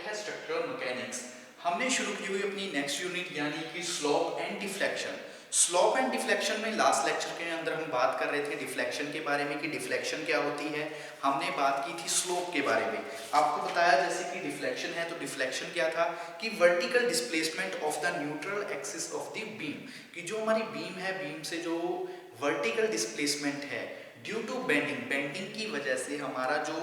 है structural mechanics. हमने शुरू की हुई अपनी नेक्स्ट यूनिट यानी कि slope and deflection. Slope and deflection में लास्ट लेक्चर के अंदर हम बात कर रहे थे डिफ्लेक्शन के बारे में कि डिफ्लेक्शन क्या होती है। हमने बात की थी स्लोप के बारे में। आपको बताया जैसे कि डिफ्लेक्शन है तो डिफ्लेक्शन क्या था कि vertical displacement of the neutral axis of the beam, कि जो हमारी बीम है, बीम से जो वर्टिकल डिस्प्लेसमेंट है ड्यू टू बेंडिंग की वजह से हमारा जो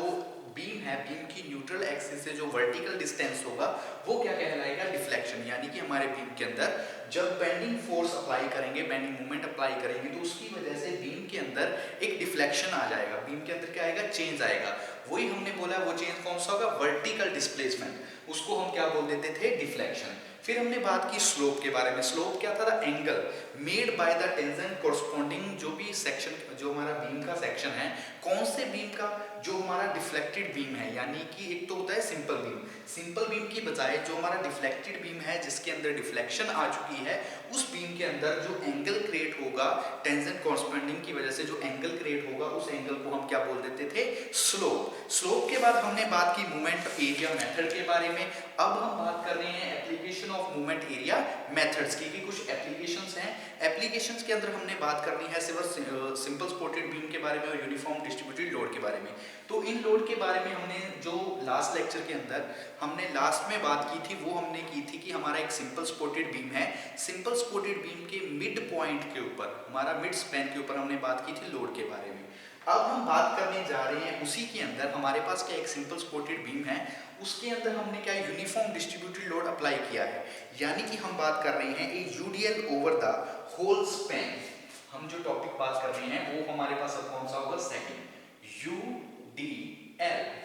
बीम है, बीम की न्यूट्रल एक्सिस से जो वर्टिकल डिस्टेंस होगा वो क्या कहलाएगा, डिफ्लेक्शन। यानी कि हमारे बीम के अंदर जब बेंडिंग फोर्स अप्लाई करेंगे, बेंडिंग मोमेंट अप्लाई करेंगे तो उसकी वजह से बीम के अंदर एक डिफ्लेक्शन आ जाएगा, बीम के अंदर क्या आएगा, चेंज आएगा। वही हमने बोला, वो चेंज कौन सा होगा, वर्टिकल डिस्प्लेसमेंट, उसको हम क्या बोल देते थे, डिफ्लेक्शन। फिर हमने बात की स्लोप के बारे में। स्लोप क्या था, angle made by the tangent corresponding, जो भी सेक्शन, जो हमारा बीम का सेक्शन है, कौन से बीम का, जो हमारा डिफ्लेक्टेड बीम है, यानी कि एक तो होता है सिंपल बीम, सिंपल बीम की बजाय जो हमारा डिफ्लेक्टेड बीम है जिसके अंदर डिफ्लेक्शन आ चुकी है, उस बीम के अंदर जो एंगल क्रिएट होगा टेंजेंट कोरस्पॉन्डिंग की वजह से, जो एंगल क्रिएट होगा उस एंगल को हम क्या बोल देते थे, स्लोप। स्लोप के बाद हमने बात की मूवमेंट एरिया मेथड के बारे में। अब हम बात कर रहे हैं application of movement area methods की, कुछ एप्लीकेशंस हैं। एप्लीकेशंस के अंदर हमने बात करनी है सिर्फ सिंपल सपोर्टेड बीम के बारे में और यूनिफॉर्म डिस्ट्रीब्यूटेड लोड के बारे में। तो इन लोड के बारे में हमने जो लास्ट लेक्चर के अंदर हमने लास्ट में बात की थी, वो हमने की थी कि हमारा एक सिंपल सपोर्टेड बीम है, सिंपल सपोर्टेड बीम के मिड पॉइंट के ऊपर, हमारा मिड स्पैन के ऊपर हमने बात की थी लोड के बारे में। अब हम बात करने जा रहे हैं उसी के अंदर, हमारे पास क्या एक सिंपल सपोर्टेड बीम है, उसके अंदर हमने क्या यूनिफॉर्म डिस्ट्रीब्यूटेड लोड अप्लाई किया है, यानी कि हम बात कर रहे हैं a UDL over the whole span. हम जो टॉपिक बात कर रहे हैं वो हमारे पास अब कौन सा होगा, सेकंड, यूडीएल।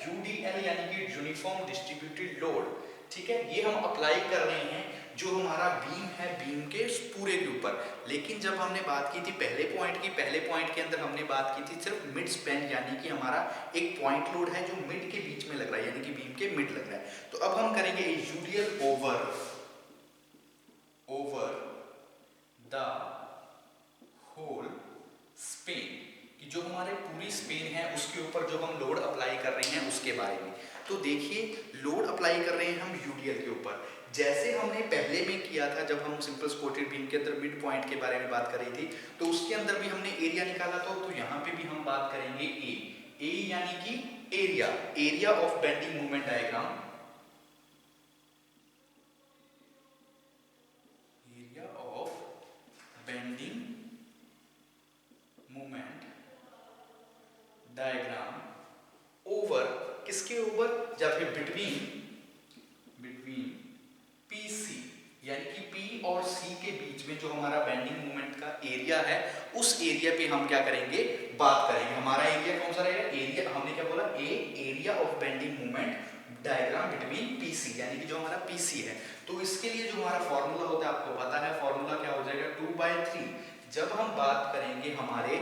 यूडीएल यानी कि यूनिफॉर्म डिस्ट्रीब्यूटेड लोड, ठीक है, ये हम अप्लाई कर रहे हैं जो हमारा बीम है, बीम के पूरे के ऊपर। लेकिन जब हमने बात की थी पहले पॉइंट की, पहले पॉइंट के अंदर हमने बात की थी सिर्फ मिड स्पैन, यानी कि हमारा एक पॉइंट लोड है जो मिड के बीच में लग रहा है, यानी कि बीम के मिड लग रहा है। तो अब हम करेंगे UDL over the whole span, कि जो हमारे पूरी स्पेन है उसके ऊपर जो हम लोड अप्लाई कर रहे हैं उसके बारे में। तो देखिए, लोड अप्लाई कर रहे हैं हम यूडीएल के ऊपर, जैसे हमने पहले में किया था जब हम सिंपल सपोर्टेड बीम के अंदर मिड पॉइंट के बारे में बात कर रही थी, तो उसके अंदर भी हमने एरिया निकाला था। तो यहाँ पे भी हम बात करेंगे ए यानी कि area of bending movement diagram, area of bending movement diagram over, किसके ऊपर, जब बिटवीन PC, यानी कि P और C के बीच में जो हमारा बेंडिंग मूवमेंट का एरिया है, उस एरिया पे हम क्या करेंगे, बात करेंगे। हमारा एरिया कौन सा रहेगा, एरिया हमने क्या बोला, area of bending movement diagram between PC, यानी कि जो हमारा PC है। तो इसके लिए जो हमारा फॉर्मूला होता है, आपको पता है फॉर्मूला क्या हो जाएगा, 2/3। जब हम बात करेंगे हमारे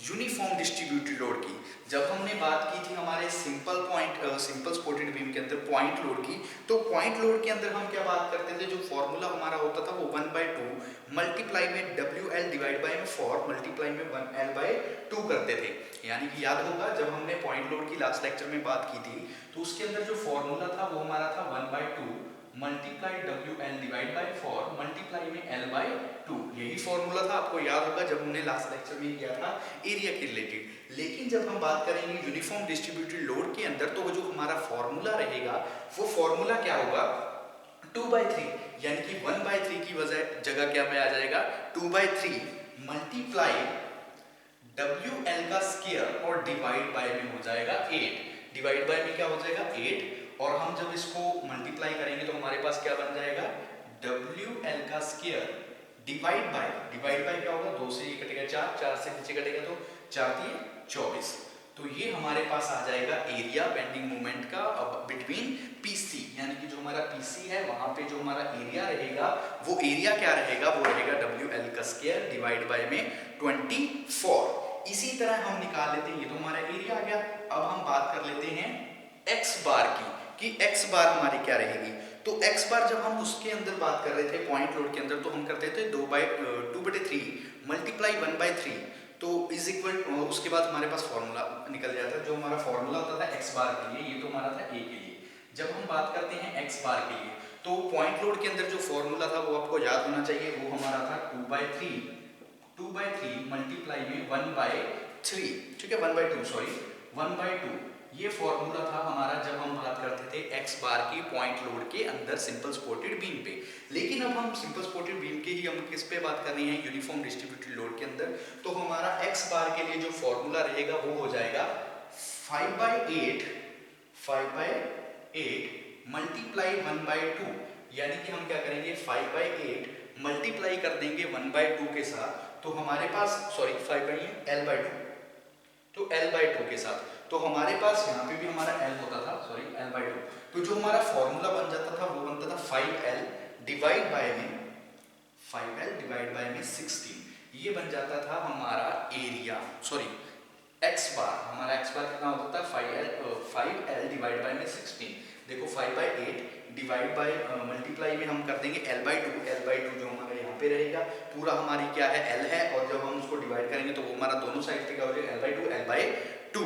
यूनिफॉर्म डिस्ट्रीब्यूटेड लोड की, जब हमने बात की थी हमारे सिंपल सपोर्टेड बीम के अंदर पॉइंट लोड की, तो पॉइंट लोड के अंदर हम क्या बात करते थे, जो फॉर्मूला हमारा होता था वो 1/2 मल्टीप्लाई में WL डिवाइड बाय में 4 मल्टीप्लाई में 1L/2 करते थे। यानी कि याद होगा जब हमने पॉइंट लोड की लास्ट लेक्चर में बात की थी, तो उसके अंदर जो फॉर्मूला था वो हमारा था 1/2 multiply WL divide by 4 multiply में L/2। यही फॉर्मूला था, आपको याद होगा जब हमने लास्ट लेक्चर में किया था एरिया के रिलेटेड। लेकिन जब हम बात करेंगे यूनिफॉर्म डिस्ट्रीब्यूटेड लोड के अंदर, तो जो हमारा फॉर्मूला रहेगा वो फॉर्मूला क्या होगा, 2/3, यानी कि 1/3 की जगह क्या पे आ जाएगा, 2/3 मल्टीप्लाई WL का स्क्वायर और डिवाइड बाय में हो जाएगा 8। डिवाइड बाय में क्या हो जाएगा, 8, और हम जब इसको मल्टीप्लाई करेंगे तो हमारे पास क्या बन जाएगा, WL का स्क्वायर डिवाइड बाय क्या होगा, 2 से ये कटेगा 4, 4 से नीचे कटेगा तो 4 दिए 24। तो ये हमारे पास आ जाएगा एरिया बेंडिंग मूवमेंट का बिटवीन PC, यानी कि जो हमारा PC है वहां पे जो हमारा एरिया रहेगा वो एरिया क्या रहेगा, वो रहेगा WL का स्क्वायर डिवाइड बाय में 24। इसी तरह हम निकाल लेते हैं, ये तो हमारा एरिया आ गया। अब हम बात कर लेते हैं x बार की, कि x बार हमारी क्या रहेगी। तो x बार जब हम उसके अंदर बात कर रहे थे पॉइंट लोड के अंदर, तो हम करते थे 2/3 मल्टीप्लाई 1/3, तो इज इक्वल, उसके बाद हमारे पास फॉर्मूला निकल जाता है, जो हमारा फॉर्मूला होता था x बार के लिए, ये तो हमारा था a के लिए। जब हम बात करते हैं एक्स बार के लिए तो पॉइंट लोड के अंदर जो फॉर्मूला था वो आपको याद होना चाहिए, वो हमारा था 2/3 मल्टीप्लाई में 1/3, ठीक है 1/2 सॉरी 1/2, ये फॉर्मूला था हमारा जब हम बात करते थे एक्स बार की पॉइंट लोड के अंदर सिंपल सपोर्टेड बीम पे। लेकिन अब हम सिंपल सपोर्टेड बीम के ही हम किस पे बात कर रहे हैं, यूनिफॉर्म डिस्ट्रीब्यूटेड लोड के अंदर। तो हमारा एक्स बार के लिए जो फॉर्मूला रहेगा वो हो जाएगा 5/8 मल्टीप्लाई 1/2, यानी कि हम क्या करेंगे 5/8 मल्टीप्लाई कर देंगे 1/2 के साथ, तो हमारे पास सॉरी 5/8 L/2, तो L/2 के साथ, तो हमारे पास यहाँ पे भी हमारा L होता था सॉरी L/2, तो जो हमारा फॉर्मूला बन जाता था वो बनता था 5L डिवाइड बाय में 16, ये बन जाता था हमारा एरिया सॉरी एक्स बार, हमारा एक्स बार कितना होता था 5L डिवाइड बाय में 16। देखो 5/8 डिवाइड बाय मल्टीप्लाई में हम कर देंगे L/2 जो हमारा यहाँ पे रहेगा, पूरा हमारी क्या है L है, और जब हम उसको डिवाइड करेंगे तो वो हमारा दोनों साइड पे क्या हो जाएगा L/2,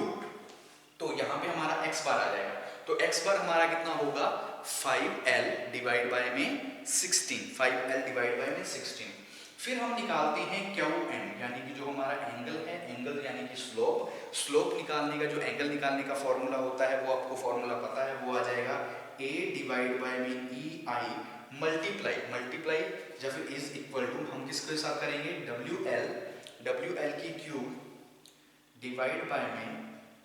तो यहाँ पे हमारा x बार आ जाएगा। तो x बार हमारा कितना होगा 5L डिवाइड बाय में 16। फिर हम निकालते हैं QN, यानी कि जो हमारा एंगल है, एंगल यानी कि स्लोप निकालने का जो एंगल निकालने का फॉर्मूला होता है वो आपको फॉर्मूला पता है, वो आ जाएगा A डिवाइड बाय में EI मल्टीप्लाई या फिर इज इक्वल टू हम किसके साथ करेंगे WL की क्यूब डिवाइड बाय में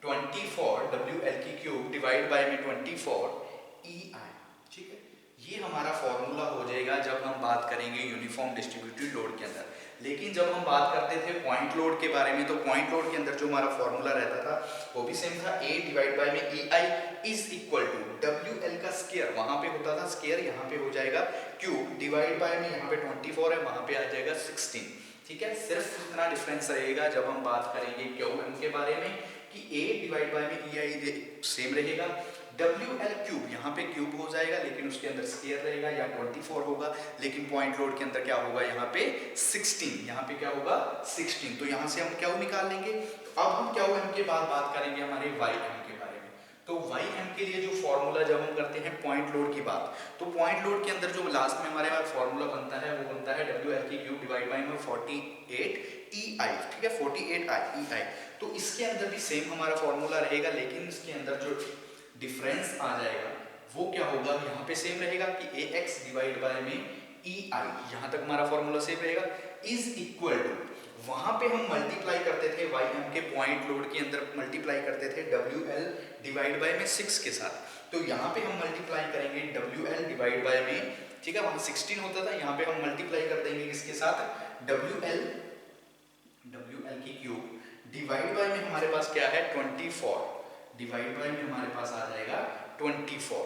24 WL की क्यूब डिवाइड बाय में 24 EI, ठीक है। ये हमारा फॉर्मूला हो जाएगा जब हम बात करेंगे यूनिफॉर्म डिस्ट्रीब्यूटेड लोड के अंदर। लेकिन जब हम बात करते थे पॉइंट लोड के बारे में, तो पॉइंट लोड के अंदर जो हमारा फॉर्मूला रहता था वो भी सेम था, A डिवाइड बाय में EI is equal to WL का स्क्वायर, वहां पे होता था स्क्वायर, यहाँ पे हो जाएगा क्यूब डिवाइड बाय में यहाँ पे 24 है, वहां पे आ जाएगा 16, ठीक है। सिर्फ इतना डिफरेंस रहेगा जब हम बात करेंगे QM के बारे में कि A डिवाइड बाय में EI सेम रहेगा, WL क्यूब यहाँ पे क्यूब हो जाएगा लेकिन उसके अंदर स्क्वायर रहेगा या 24 होगा, लेकिन पॉइंट लोड के अंदर क्या होगा यहाँ पे 16, यहाँ पे क्या होगा 16, तो यहाँ से हम क्या निकाल लेंगे। तो अब हम QM के बाद बात करेंगे हमारे YM के बारे में। तो YM के लिए जो फॉर्मूला जब हम करते हैं पॉइंट लोड की बात, तो पॉइंट लोड के अंदर जो लास्ट में हमारे पास फॉर्मूला बनता है वो बनता है WL की क्यूब डिवाइड बाय में 48 EI, ठीक है 48 EI। तो इसके अंदर भी सेम हमारा फॉर्मूला रहेगा, लेकिन इसके अंदर जो डिफरेंस आ जाएगा वो क्या होगा, यहाँ पे सेम रहेगा कि AX डिवाइड बाय में EI, यहाँ तक हमारा फॉर्मूला सेम रहेगा, इज इक्वल टू वहां पे हम मल्टीप्लाई करते थे YM के पॉइंट लोड के अंदर मल्टीप्लाई करते थे WL डिवाइड बाय में 6 के साथ, तो यहाँ पे हम मल्टीप्लाई करेंगे WL डिवाइड बाय में, ठीक है वहां 16 होता था, यहाँ पे हम मल्टीप्लाई कर देंगे किसके साथ WL की क्यूब डिवाइड बाय में हमारे पास क्या है 24, डिवाइड बाय में हमारे पास आ जाएगा 24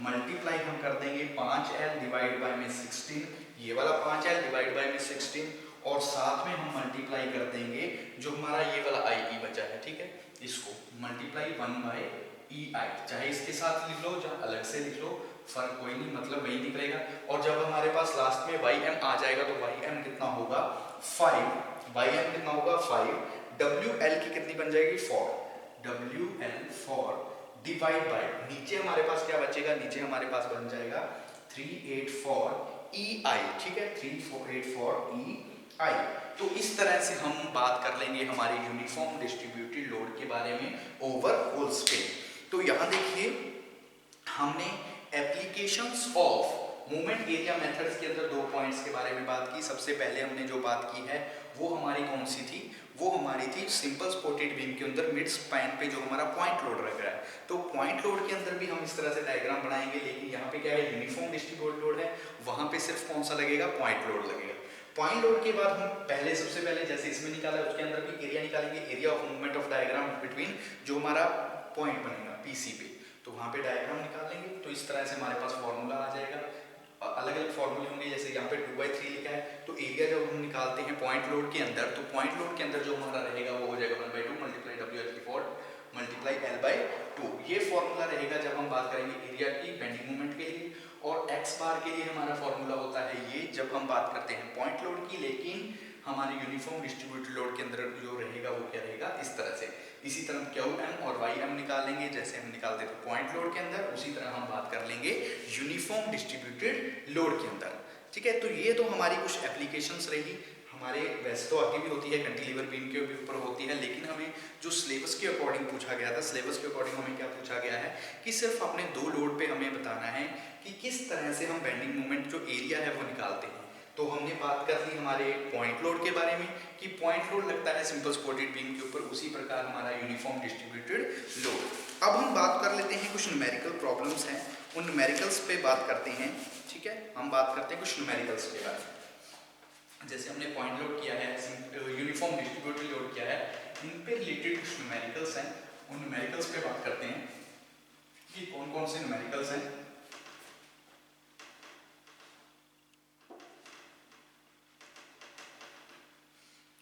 मल्टीप्लाई हम कर देंगे 5L डिवाइड बाय में 16, ये वाला 5L डिवाइड बाय में 16, और साथ में हम मल्टीप्लाई कर देंगे जो हमारा ये वाला IE बचा है, ठीक है, इसको मल्टीप्लाई 1/EI, चाहे इसके साथ लिख लो चाहे अलग से लिख लो, फर्क कोई नहीं, मतलब वही निकलेगा। और जब हमारे पास लास्ट में YM आ जाएगा तो YM कितना होगा 5, WL की कितनी बन जाएगी 4, WL4 डिवाइड बाय, नीचे हमारे पास क्या बचेगा, नीचे हमारे पास बन जाएगा 384 EI, ठीक है 384 EI। तो इस तरह से हम बात कर लेंगे हमारे यूनिफॉर्म डिस्ट्रीब्यूटेड लोड के बारे में ओवर होल स्पेन। तो यहाँ देखिए हमने applications of moment area methods के अंदर 2 पॉइंट्स के बारे में बात की। सबसे पहले हमने जो बात की है वो हमारी कौन सी थी, वो हमारी थी सिंपल सपोर्टेड बीम के अंदर मिड स्पैन पे जो हमारा पॉइंट लोड रख रहा है। तो पॉइंट लोड के अंदर भी हम इस तरह से डायग्राम बनाएंगे, लेकिन यहाँ पे क्या है यूनिफॉर्म डिस्ट्रीब्यूटेड लोड है, वहां पे सिर्फ कौन सा लगेगा पॉइंट लोड लगेगा। पॉइंट लोड के बाद हम सबसे पहले जैसे इसमें निकाला उसके अंदर भी एरिया निकालेंगे, area of movement of diagram between जो हमारा पॉइंट बनेगा PC पे, तो वहां पे डायग्राम निकाल लेंगे। तो इस तरह से हमारे पास फॉर्मूला आ जाएगा, अलग अलग फॉर्मूले होंगे, जैसे यहाँ पे 2/3 लिखा है, तो एरिया जब हम निकालते हैं पॉइंट लोड के अंदर, तो पॉइंट लोड के अंदर जो हमारा रहेगा वो हो जाएगा 1/2 मल्टीप्लाई WL4 मल्टीप्लाई L/2, ये फॉर्मूला रहेगा जब हम बात करेंगे एरिया की बेंडिंग मूवमेंट के लिए। और एक्स बार के लिए हमारा फॉर्मूला होता है ये जब हम बात करते हैं पॉइंट लोड की, लेकिन हमारे यूनिफॉर्म डिस्ट्रीब्यूटेड लोड के अंदर जो रहेगा वो क्या रहेगा इस तरह से। इसी तरह QM और YM निकाल निकालेंगे जैसे हम निकालते थे पॉइंट लोड के अंदर, उसी तरह हम बात कर लेंगे यूनिफॉर्म डिस्ट्रीब्यूटेड लोड के अंदर। ठीक है, तो ये तो हमारी कुछ एप्लीकेशंस रही हमारे, वैसे तो आगे भी होती है कैंटिलीवर बीम के ऊपर होती है, लेकिन हमें जो सिलेबस के अकॉर्डिंग पूछा गया था, सिलेबस के अकॉर्डिंग हमें क्या पूछा गया है कि सिर्फ अपने दो लोड पे हमें बताना है कि किस तरह से हम बेंडिंग मोमेंट जो एरिया है वो निकालते हैं। तो हमने बात कर ली हमारे पॉइंट लोड के बारे में कि पॉइंट लोड लगता है सिंपल सपोर्टेड बीम के ऊपर, उसी प्रकार हमारा यूनिफॉर्म डिस्ट्रीब्यूटेड लोड। अब हम बात कर लेते हैं कुछ न्यूमेरिकल प्रॉब्लम्स हैं, उन न्यूमेरिकल्स पे बात करते हैं। ठीक है, हम बात करते हैं कुछ न्यूमेरिकल्स के बारे में। जैसे हमने पॉइंट लोड किया है, यूनिफॉर्म डिस्ट्रीब्यूटेड लोड किया है, इन पे रिलेटेड कुछ न्यूमेरिकल्स हैं, उन न्यूमेरिकल्स पे बात करते हैं कि कौन कौन से न्यूमेरिकल्स हैं।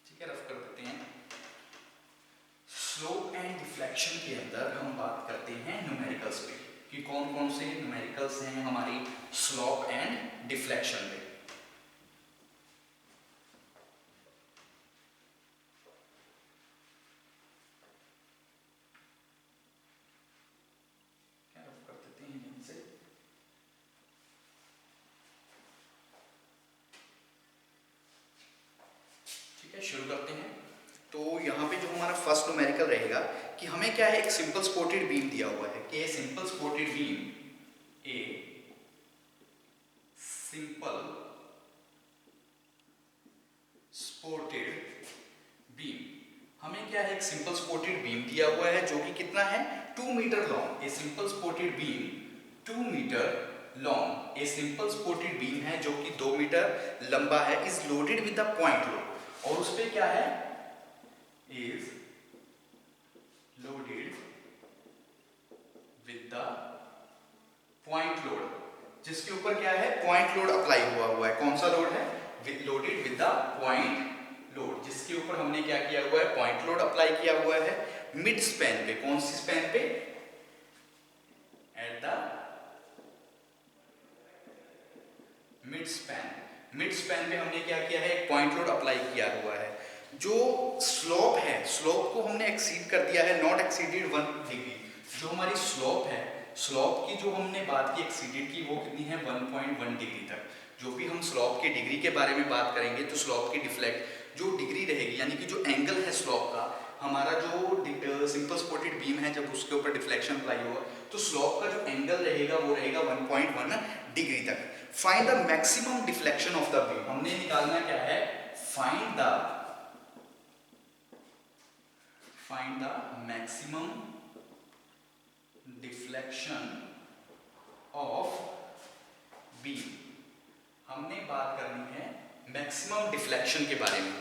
ठीक है, रफ कर देते हैं। स्लोप एंड डिफ्लेक्शन के अंदर हम बात करते हैं न्यूमेरिकल्स पे कि कौन कौन से न्यूमेरिकल्स हैं हमारी स्लोप एंड डिफ्लेक्शन पे। शुरू करते हैं। तो यहाँ पे जो हमारा फर्स्ट न्यूमेरिकल रहेगा कि हमें क्या है, एक सिंपल सपोर्टेड बीम दिया हुआ है कि सिंपल सपोर्टेड बीम, ए सिंपल सपोर्टेड बीम, हमें क्या है एक सिंपल सपोर्टेड बीम दिया हुआ है जो कि कितना है 2 metre long. A simple supported beam 2 metre long, a simple supported beam है जो कि 2 मीटर लंबा है, is loaded with the point load, और उस पे क्या है is loaded with the point load, जिसके ऊपर क्या है पॉइंट लोड अप्लाई हुआ है। कौन सा लोड है, loaded with the point load, जिसके ऊपर हमने क्या किया हुआ है पॉइंट लोड अप्लाई किया हुआ है मिड स्पैन पे। कौन सी स्पैन पे, eight the mid span. Mid span पे हमने क्या किया है, एक पॉइंट लोड अप्लाई किया हुआ है। जो स्लोप है, स्लोप को हमने एक्सीड कर दिया है, नॉट एक्सीडेड 1 डिग्री। जो हमारी स्लोप है, स्लोप की जो हमने बात की एक्सीडेड की, वो कितनी है 1.1 डिग्री तक। जो भी हम स्लोप की डिग्री के बारे में बात करेंगे तो स्लोप की डिफ्लेक्ट जो डिग्री रहेगी, यानी कि जो एंगल है स्लोप का, हमारा जो सिंपल सपोर्टेड बीम है जब उसके ऊपर डिफ्लेक्शन अप्लाई होगा तो स्लोप का जो एंगल रहेगा वो रहेगा 1.1 डिग्री तक। Find the maximum deflection of the beam, हमने निकालना क्या है, find the maximum deflection of beam. हमने बात करनी है मैक्सिमम डिफ्लेक्शन के बारे में।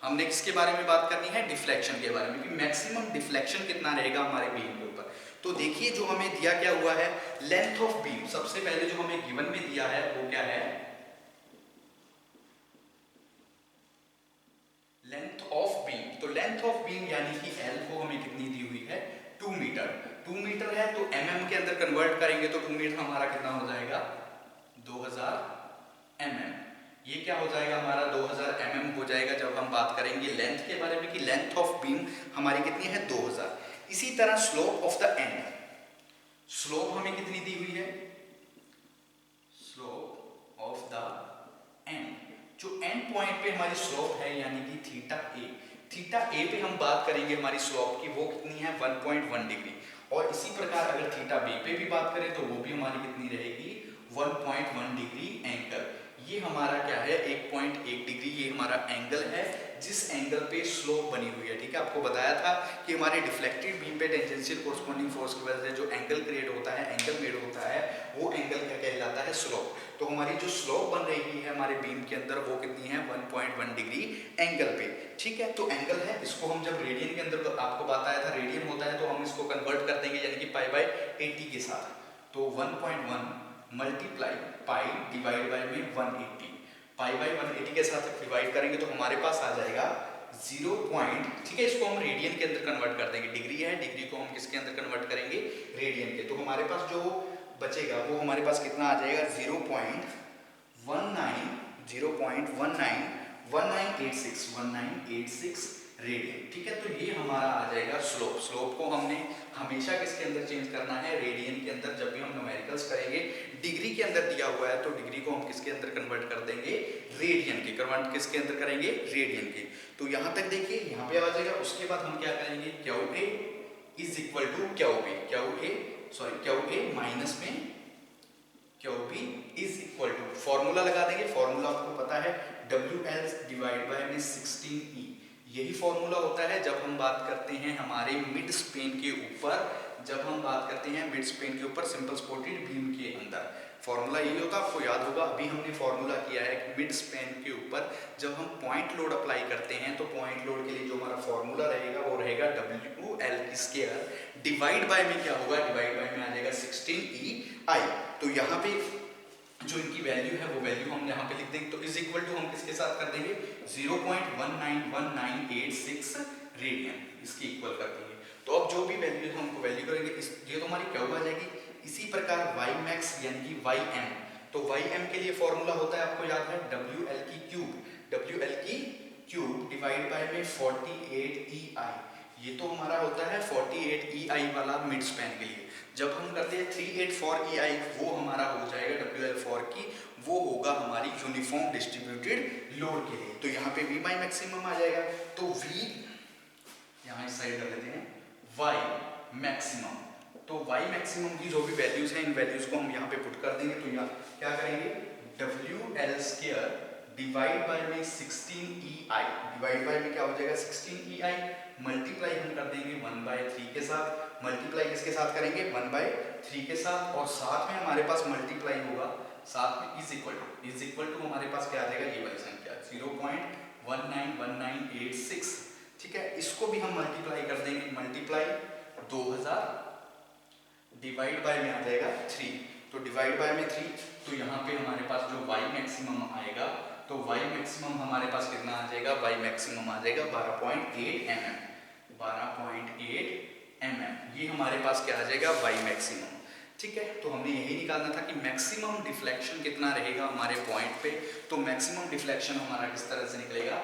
हमने किसके बारे में बात करनी है, डिफ्लेक्शन के बारे में, कि मैक्सिमम डिफ्लेक्शन कितना रहेगा हमारे बीम के ऊपर। तो देखिए जो हमें दिया क्या हुआ है, लेंथ ऑफ बीम, सबसे पहले जो हमें गिवन में दिया है वो क्या है, लेंथ ऑफ बीम। तो लेंथ ऑफ बीम यानी कि एल को हमें कितनी दी हुई है 2 मीटर। 2 मीटर है तो mm के अंदर कन्वर्ट करेंगे तो 2 मीटर हमारा कितना हो जाएगा 2000 mm। ये क्या हो जाएगा हमारा 2000 mm हो जाएगा जब हम बात करेंगे लेंथ के बारे में कि लेंथ ऑफ बीम हमारी कितनी है 2000। इसी तरह slope of the end, slope हमें कितनी दी हुई है, स्लोप ऑफ द एंड, जो एंड पॉइंट पे हमारी स्लोप है यानी कि थीटा ए, थीटा ए पे हम बात करेंगे हमारी स्लोप की, वो कितनी है 1.1 डिग्री। और इसी प्रकार अगर थीटा बी पे भी बात करें तो वो भी हमारी कितनी रहेगी 1.1 डिग्री एंगल। ये हमारा क्या है 1.1 डिग्री, ये हमारा एंगल है जिस एंगल पे स्लोप बनी हुई है। ठीक है, आपको बताया था कि हमारे डिफ्लेक्टेड बीम पे टेंजेंशियल कोरस्पॉन्डिंग फोर्स की वजह से जो एंगल क्रिएट होता है, एंगल मेड होता है, वो एंगल क्या कहलाता है स्लोप। तो हमारी जो स्लोप बन रही है हमारे बीम के अंदर वो कितनी है 1.1 डिग्री एंगल पे। ठीक है, तो एंगल है, इसको हम जब रेडियन के अंदर आपको बताया था रेडियन होता है तो हम इसको कन्वर्ट कर देंगे यानी कि π/80 के साथ। तो 1.1 मल्टीप्लाई पाई डिवाइड बाय में 180, π/180 के साथ डिवाइड करेंगे तो हमारे पास आ जाएगा 0. ठीक है, इसको हम रेडियन के अंदर कन्वर्ट कर देंगे, डिग्री है, डिग्री को हम किसके अंदर कन्वर्ट करेंगे रेडियन के। तो हमारे पास जो बचेगा वो हमारे पास कितना आ जाएगा 0.1986 रेडियन। ठीक है, तो ये हमारा आ जाएगा स्लोप। स्लोप को हमने हमेशा किसके अंदर चेंज करना है, रेडियन के अंदर। जब भी हम न्यूमेरिकल्स करेंगे, डिग्री के अंदर दिया हुआ है तो डिग्री को हम किसके अंदर कन्वर्ट कर देंगे, रेडियन के। कन्वर्ट किसके अंदर करेंगे, रेडियन के। तो यहाँ तक देखिए, यहाँ पे आ जाएगा। उसके बाद हम क्या करेंगे, Q A is equal to Q B, Q A minus में Q B is equal to, formula लगा देंगे। फॉर्मूला आपको पता है, डब्ल्यू एल डिवाइड बाय में 16E। यही फॉर्मूला होता है जब हम बात करते हैं हमारे मिड स्पेन के ऊपर। जब हम बात करते हैं मिड स्पेन के ऊपर सिंपल सपोर्टेड बीम के अंदर, फॉर्मूला यही होता है। आपको याद होगा, अभी हमने फॉर्मूला किया है कि मिड स्पेन के ऊपर जब हम पॉइंट लोड अप्लाई करते हैं तो पॉइंट लोड के लिए जो हमारा फॉर्मूला रहेगा वो रहेगा W L square divide by में क्या होगा, डिवाइड बाय में आ जाएगा 16EI। तो यहाँ पे जो इनकी वैल्यू है वो वैल्यू हम यहाँ पे लिख देंगे। तो इज इक्वल टू हम किसके साथ कर देंगे, 0.191986 रेडियन, इसकी इक्वल कर देंगे। तो अब जो भी वैल्यू हमको वैल्यू करेंगे, ये तो हमारी क्या आ जाएगी। इसी प्रकार वाई मैक्स यानी कि वाई एम, तो वाई एम के लिए फॉर्मूला होता है, आपको याद है, डब्ल्यू एल की क्यूब डिवाइड बाय में 48EI। ये तो हमारा होता है 48EI वाला मिड स्पैन के लिए। जब हम करते हैं 384EI, वो हमारा हो जाएगा WL4 की, वो होगा हमारी यूनिफॉर्म डिस्ट्रीब्यूटेड लोड के लिए। तो यहाँ पे V बाई मैक्सिमम आ जाएगा। तो V यहाँ इस साइड कर लेते हैं, Y मैक्सिमम। तो Y मैक्सिमम की जो भी वैल्यूज हैं, इन वैल्यूज को हम यहाँ पे पुट कर देंगे। तो यहाँ क्या करेंगे, WL स्क्वायर डिवाइड बाय में 16EI, डिवाइड बाय में क्या हो जाएगा 16EI, मल्टीप्लाई हम कर देंगे 1/3 के साथ। मल्टीप्लाई किसके साथ करेंगे, 1/3 के साथ, और साथ में हमारे पास मल्टीप्लाई होगा, साथ में इज इक्वल टू हमारे पास क्या आ जाएगा, ये वाली संख्या 0.191986। ठीक है, इसको भी हम मल्टीप्लाई कर देंगे, मल्टीप्लाई 2000 डिवाइड बाय में आ जाएगा 3। तो डिवाइड बाय में 3, तो यहाँ पे हमारे पास जो वाई मैक्सिमम आएगा, तो वाई मैक्सिमम हमारे पास कितना आ जाएगा, वाई मैक्सिमम आ जाएगा 12.8 mm, 12.8 mm। ये हमारे पास क्या आ जाएगा, वाई मैक्सिमम। ठीक है, तो हमने यही निकालना था कि मैक्सिमम डिफ्लेक्शन कितना रहेगा हमारे पॉइंट पे। तो मैक्सिमम डिफ्लेक्शन हमारा किस तरह से निकलेगा,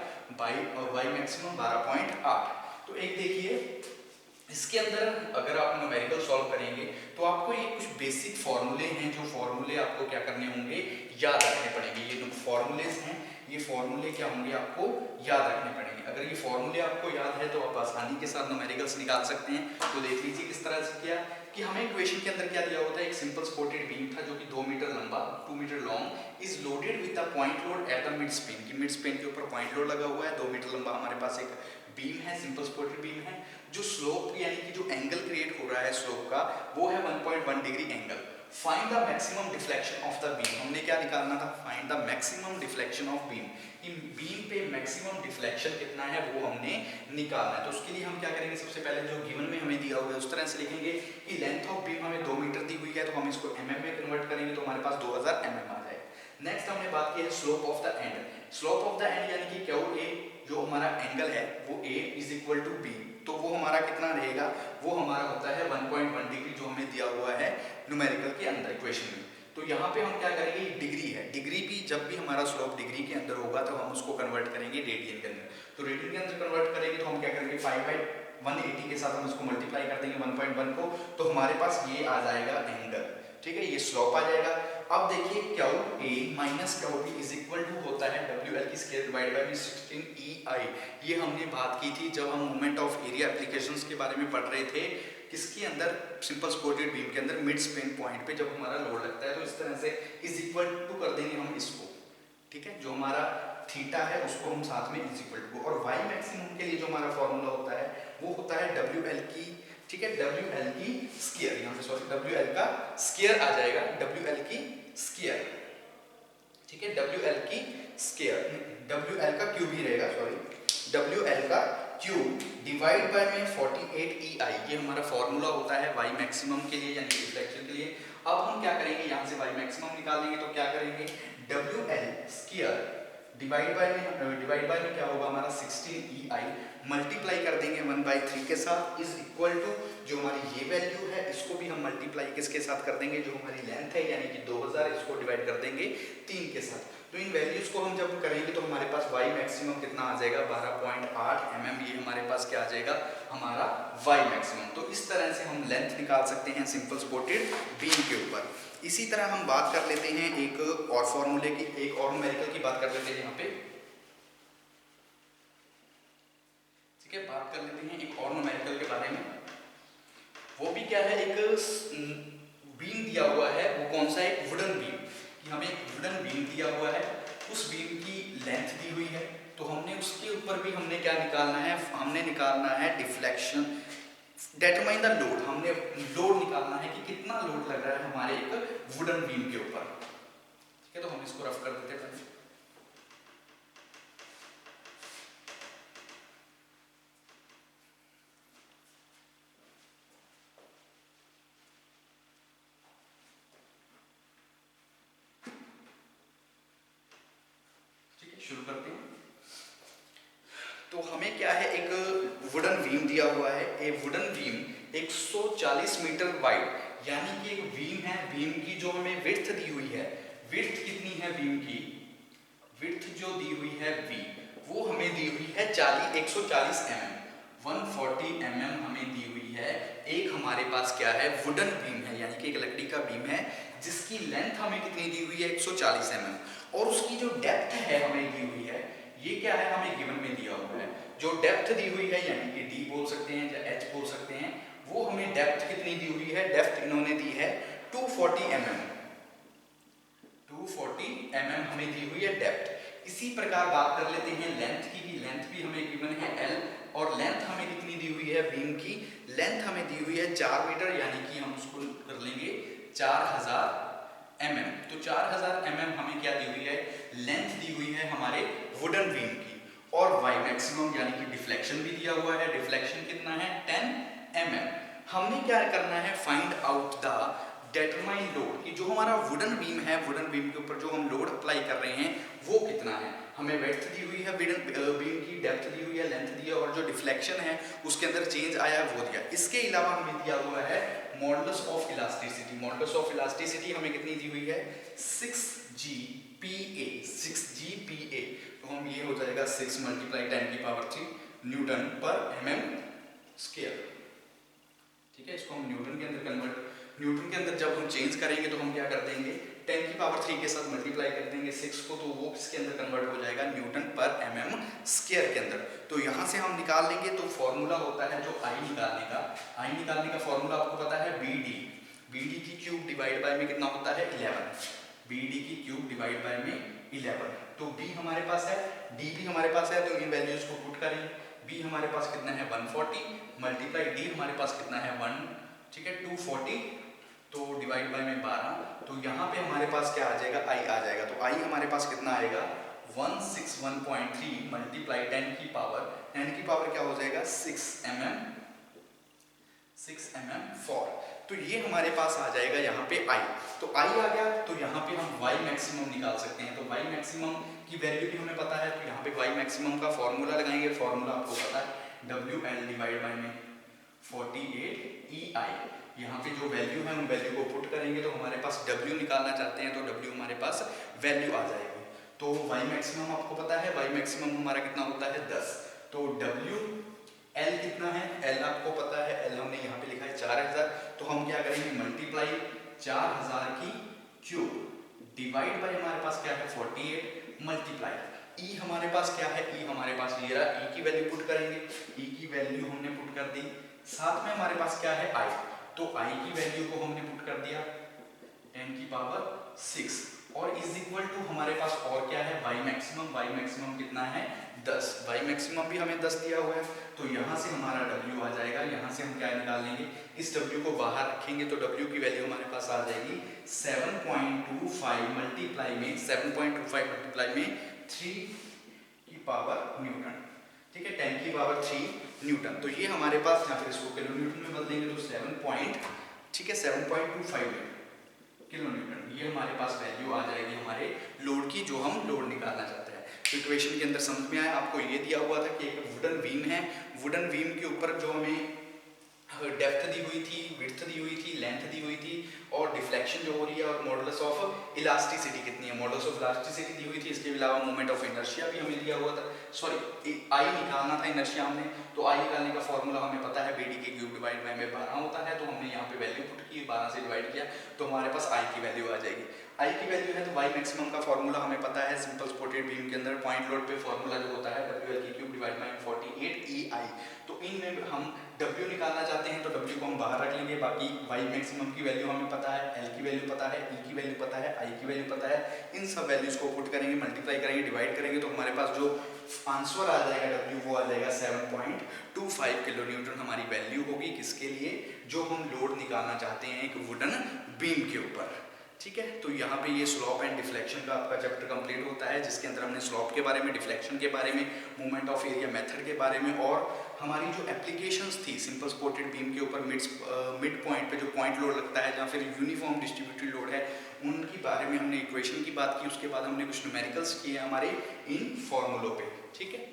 वाई मैक्सिमम 12.8। तो एक देखिए, इसके अंदर अगर आप न्यूमेरिकल सॉल्व करेंगे तो आपको ये कुछ बेसिक फॉर्मूले हैं, जो फॉर्मूले आपको क्या करने होंगे, याद रखने पड़ेंगे। ये जो फॉर्मूलेज हैं, ये फॉर्मूले क्या होंगे, आपको याद रखने पड़ेंगे। अगर ये फॉर्मूले आपको याद है तो आप आसानी के साथ न्यूमेरिकल्स निकाल सकते हैं। तो देख लीजिए किस तरह से किया कि हमें इक्वेशन के अंदर क्या दिया होता है, एक सिंपल सपोर्टेड बीम था जो कि 2 मीटर लंबा, 2 metre long, is loaded with the point load at the mid span. की मिड स्पेन के ऊपर पॉइंट लोड लगा हुआ है, 2 मीटर लंबा हमारे पास एक बीम है, सिंपल सपोर्टेड बीम है। जो स्लोप यानी कि जो एंगल क्रिएट हो रहा है स्लोप का, वो है 1.1 degree angle. Find the maximum deflection of the beam, हमने क्या निकालना था, find the maximum deflection of beam. Beam पे मैक्सिमम डिफ्लेक्शन कितना है वो हमने निकालना है। तो उसके लिए हम क्या करेंगे, सबसे पहले जो गिवन में हमें दिया हुआ है उस तरह से लिखेंगे कि लेंथ ऑफ बीम हमें 2 मीटर दी हुई है, तो हम इसको mm में कन्वर्ट करेंगे, तो हमारे पास 2000 mm आ जाएगा। नेक्स्ट हमने बात की है slope of the end. Slope of the end यानी कि क्यू ए, जो हमारा एंगल है वो A is equal to B, तो वो हमारा कितना रहेगा, वो हमारा होता है 1.1 डिग्री, जो हमें दिया हुआ है न्यूमेरिकल के अंदर इक्वेशन में। तो यहाँ पे हम क्या करेंगे, डिग्री है, डिग्री भी जब भी हमारा स्लोप डिग्री के अंदर होगा तो हम उसको कन्वर्ट करेंगे रेडियन के अंदर। तो रेडियन के अंदर कन्वर्ट करेंगे तो हम क्या करेंगे, 5/180 के साथ हम इसको मल्टीप्लाई कर देंगे 1.1 को, तो हमारे पास ये आ जाएगा एंगल। ठीक है, ये स्लोप आ जाएगा। अब देखिए Q A minus Q B is equal to होता है डब्ल्यू एल की स्क्वायर डिवाइड बाय 16EI। ये हमने बात की थी जब हम मोमेंट ऑफ एरिया एप्लीकेशंस के बारे में पढ़ रहे थे, किसके अंदर, सिंपल सपोर्टेड बीम के अंदर मिड स्पेन पॉइंट पे जब हमारा लोड लगता है। तो इस तरह से इज इक्वल टू कर देंगे हम इसको। ठीक है, जो हमारा थीटा है उसको हम साथ में इज इक्वल टू, और वाई मैक्सिमम के लिए जो हमारा फॉर्मूला होता है वो होता है डब्ल्यू एल की, ठीक है, डब्ल्यू एल की स्क्वायर, यहाँ पे सॉरी डब्ल्यू एल का स्क्वायर आ जाएगा, डब्ल्यू एल की स्क्वायर। ठीक है, डब्ल्यू एल की स्क्वायर, डब्ल्यू एल का क्यूब ही रहेगा, सॉरी डब्ल्यू एल का क्यूब डिवाइड बाय में 48EI। ये हमारा फॉर्मूला होता है वाई मैक्सिमम के लिए यानी रिफ्लेक्शन के लिए। अब हम क्या करेंगे, यहाँ से वाई मैक्सिमम निकालेंगे, तो क्या करेंगे, W L square divide by में क्या होगा हमारा 16EI, मल्टीप्लाई कर देंगे 1/3 के साथ, इज इक्वल टू जो हमारी ये वैल्यू है इसको भी हम मल्टीप्लाई किसके साथ कर देंगे, जो हमारी लेंथ है यानी कि 2000, इसको डिवाइड कर देंगे 3 के साथ। तो इन वैल्यूज को हम जब करेंगे तो हमारे पास y मैक्सिमम कितना आ जाएगा, 12.8 mm। ये हमारे पास क्या आ जाएगा, हमारा y मैक्सिमम। तो इस तरह से हम लेंथ निकाल सकते हैं सिंपल सपोर्टेड बीम के ऊपर। इसी तरह हम बात कर लेते हैं एक और फॉर्मूले की, एक और न्यूमेरिकल की बात कर लेते हैं यहाँ पे। ठीक है, बात कर लेते हैं एक और न्यूमेरिकल के बारे में। वो भी क्या है, एक बीम दिया हुआ है, वो कौन सा, एक वुडन बीम। कि हमें एक वुडन बीम दिया हुआ है, उस बीम की लेंथ दी हुई है, तो हमने उसके ऊपर भी हमने क्या निकालना है, हमने निकालना है डिफ्लेक्शन, डिटरमाइन द लोड। हमने लोड निकालना है कि कितना लोड लग रहा है हमारे एक वुडन बीम के ऊपर। ठीक है, तो हम इसको रफ कर देते हैं पहले। शुरू करते हैं। तो हमें क्या है, एक वुडन बीम दिया हुआ है। एक वुडन बीम 140 मीटर वाइड, यानी कि एक बीम है, बीम की जो हमें विड्थ दी हुई है, विड्थ कितनी है बीम की, विड्थ जो दी हुई है v, वो हमें दी हुई है 140 mm, 140 mm हमें दी हुई है। एक हमारे पास क्या है, वुडन बीम है, यानी कि एक लकड़ी का बीम है, जिसकी लेंथ हमें कितनी दी हुई है, 140 mm, और उसकी जो डेप्थ है हमें दी हुई है, ये क्या है, हमें गिवन में दिया हुआ है। जो डेप्थ दी हुई है, यानी कि d बोल सकते हैं या h बोल सकते हैं, वो हमें डेप्थ कितनी दी हुई है, डेप्थ इन्होंने दी है 240 mm, 240 mm हमें दी हुई है डेप्थ। इसी प्रकार बात कर लेते हैं लेंथ की, लेंथ भी हमें गिवन है l, और लेंथ हमें कितनी दी हुई है, बीम की लेंथ हमें दी हुई है 4 मीटर, यानी कि हम उसको कर लेंगे 4000 mm। तो 4000 mm हमें क्या दी हुई है, लेंथ दी हुई है हमारे वुडन बीम की। और y मैक्सिमम यानी कि डिफ्लेक्शन भी दिया हुआ है, डिफ्लेक्शन कितना है, 10 mm। हमने क्या करना है, find out the determine load, कि जो हमारा वुडन बीम है, वुडन बीम के ऊपर जो हम लोड अप्लाई कर रहे हैं वो कितना है। हमें विड्थ दी हुई है, बीम की डेप्थ दी हुई है, लेंथ दी है, और जो डिफ्लेक्शन है उसके अंदर चेंज आया है वो दिया। इसके अलावा हमें दिया हुआ है modulus of elasticity. Modulus of elasticity हमें कितनी दी हुई है, 6GPa, 6GPa। तो हम ये हो जाएगा 6 × 10⁻³ न्यूटन पर mm स्क्वायर। ठीक है, इसको हम न्यूटन के अंदर कन्वर्ट, न्यूटन के अंदर जब हम चेंज करेंगे तो हम क्या कर देंगे, 10⁻³ के साथ मल्टीप्लाई कर देंगे 6 को, तो वो किसके अंदर कन्वर्ट हो जाएगा, न्यूटन पर mm स्क्वायर के अंदर। तो यहाँ से हम निकाल लेंगे, तो फॉर्मूला होता है जो I निकालने का फॉर्मूला आपको पता है, BD की क्यूब डिवाइड बाय में कितना होता है, 11, BD की क्यूब डिवाइड बाय में 11। तो B हमारे पास है, D भी हमारे पास है, तो इन वैल्यूज को पुट करें। B हमारे पास कितना है, 140 मल्टीप्लाई D हमारे पास कितना है 1, ठीक है 240, तो डिवाइड बाय में 12। तो यहाँ पे हमारे पास क्या आ जाएगा, I आ जाएगा। तो I हमारे पास कितना आएगा, 161.3 मल्टीप्लाई 10 की पावर क्या हो जाएगा, 6 mm 4। तो ये हमारे पास आ जाएगा यहाँ पे I। तो I आ गया, तो यहाँ पे हम y मैक्सिमम निकाल सकते हैं। तो y मैक्सिमम की वैल्यू भी हमें पता है, तो यहाँ पे y मैक्सिमम का फॉर्मूला लगाएंगे। फॉर्मूला आपको पता है, WL डिवाइड बाय में 48 EI। यहाँ पे जो वैल्यू है उन वैल्यू को पुट करेंगे, तो हमारे पास W निकालना चाहते हैं, तो W हमारे पास वैल्यू आ जाएगी। तो y मैक्सिमम आपको पता है, y मैक्सिमम हमारा कितना होता है 10। तो WL कितना है, L आपको पता है, L हमने यहाँ पे लिखा है 4000। तो हम क्या करेंगे, मल्टीप्लाई 4000 की क्यूब डिवाइड बाय हमारे पास क्या है 48 मल्टीप्लाई E हमारे पास क्या है, E हमारे पास ये रहा, E की वैल्यू पुट करेंगे, E की वैल्यू हमने पुट कर दी। साथ में हमारे पास क्या है I, तो I की वैल्यू को हमने पुट कर दिया 10⁻6 और इज इक्वल टू हमारे पास और क्या है, y मैक्सिमम कितना है 10। y मैक्सिमम भी हमें 10 दिया हुआ है, तो यहाँ से हमारा w आ जाएगा। यहाँ से हम क्या निकाल लेंगे, इस w को बाहर रखेंगे, तो w की वैल्यू हमारे पास आ जाएगी 7.25 मल्टीप्लाई में 3 की पावर न्यूटन। ठीक है, 10 की पावर 3 न्यूटन। तो ये हमारे पास, यहाँ फिर इसको किलो न्यूटन में बदलेंगे तो 7.25 किलो न्यूटन, ये हमारे पास वैल्यू आ जाएगी हमारे लोड की, जो हम लोड निकालना चाहते हैं। तो इक्वेशन के अंदर समझ में आया आपको। ये दिया हुआ था कि एक वुडन बीम है, वुडन बीम के ऊपर जो हमें डेप्थ दी हुई थी, विड्थ दी हुई थी, लेंथ दी हुई थी, और डिफ्लेक्शन जो हो रही है, और मॉडुलस ऑफ इलास्टिसिटी कितनी है, मॉडुलस ऑफ इलास्टिसिटी दी हुई थी। इसके अलावा मोमेंट ऑफ इनर्शिया भी हमें दिया हुआ था, सॉरी आई निकालना था इनर्शिया हमने, तो आई निकालने का फॉर्मूला हमें पता है बी डी के क्यूब डिवाइड बाई में 12 होता है, तो हमने यहाँ पे वैल्यू पुट की, 12 से डिवाइड किया तो हमारे पास आई की वैल्यू आ जाएगी। आई की वैल्यू है तो वाई मैक्सिमम का फॉर्मूला हमें पता है, सिंपल सपोर्टेड बीम के अंदर पॉइंट लोड पे फॉर्मूला जो होता है डब्ल्यू एल की क्यूब डिवाइड बाई 48 ई आई। तो इनमें हम W निकालना चाहते हैं तो W को हम बाहर रख लेंगे, बाकी Y मैक्सिमम की वैल्यू हमें पता है, L की वैल्यू पता है, E की वैल्यू पता है, I की वैल्यू पता है। इन सब वैल्यूज को पुट करेंगे, मल्टीप्लाई करेंगे, डिवाइड करेंगे तो हमारे पास जो आंसर आ जाएगा W वो आ जाएगा 7.25 किलो न्यूटन हमारी वैल्यू होगी। किसके लिए? जो हम लोड निकालना चाहते हैं एक वुडन बीम के ऊपर। ठीक है, तो यहाँ पे ये स्लॉप एंड डिफ्लेक्शन का आपका चैप्टर कंप्लीट होता है, जिसके अंदर हमने स्लॉप के बारे में, डिफ्लेक्शन के बारे में, मूवमेंट ऑफ एरिया मेथड के बारे में, और हमारी जो एप्लीकेशंस थी सिंपल सपोर्टेड बीम के ऊपर मिड पॉइंट पे जो पॉइंट लोड लगता है, या फिर यूनिफॉर्म डिस्ट्रीब्यूटेड लोड है, उनकी बारे में हमने इक्वेशन की बात की। उसके बाद हमने कुछ न्यूमेरिकल्स किए हमारे इन फॉर्मूलों पे। ठीक है।